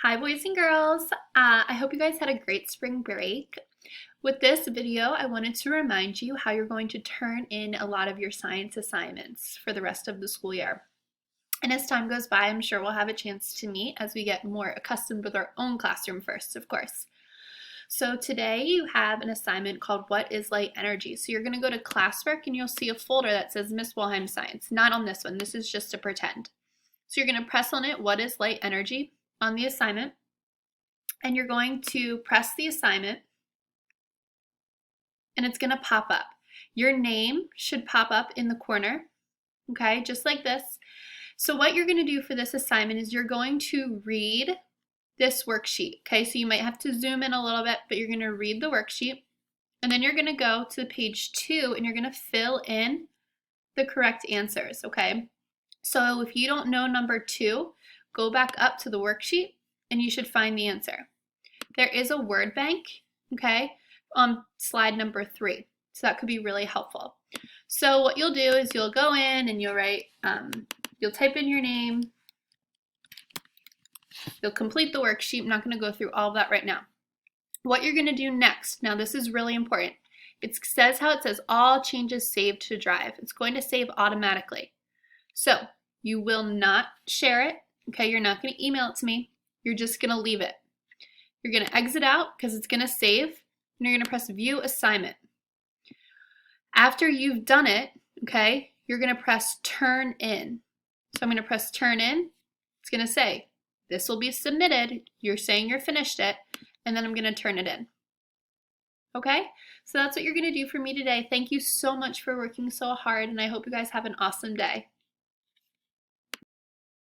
Hi boys and girls! I hope you guys had a great spring break. With this video, I wanted to remind you how you're going to turn in a lot of your science assignments for the rest of the school year. And as time goes by, I'm sure we'll have a chance to meet as we get more accustomed with our own classroom first, of course. So today you have an assignment called What is Light Energy? So you're going to go to classwork and you'll see a folder that says Miss Wilhelm Science. Not on this one, this is just to pretend. So you're going to press on it, What is Light Energy, on the assignment, and you're going to press the assignment and it's going to pop up. Your name should pop up in the corner, okay, just like this. So what you're going to do for this assignment is you're going to read this worksheet, okay? So you might have to zoom in a little bit, but you're going to read the worksheet, and then you're going to go to page 2 and you're going to fill in the correct answers, okay? So if you don't know number 2, go back up to the worksheet and you should find the answer. There is a word bank, okay, on slide number 3. So that could be really helpful. So what you'll do is you'll go in and you'll write, you'll type in your name, you'll complete the worksheet. I'm not going to go through all of that right now. What you're going to do next, now this is really important. It says how it says all changes saved to Drive. It's going to save automatically. So you will not share it, okay? You're not going to email it to me. You're just going to leave it. You're going to exit out because it's going to save, and you're going to press View Assignment. After you've done it, okay, you're going to press Turn In. So I'm going to press Turn In. It's going to say, this will be submitted. You're saying you're finished it, and then I'm going to turn it in. Okay, so that's what you're going to do for me today. Thank you so much for working so hard, and I hope you guys have an awesome day.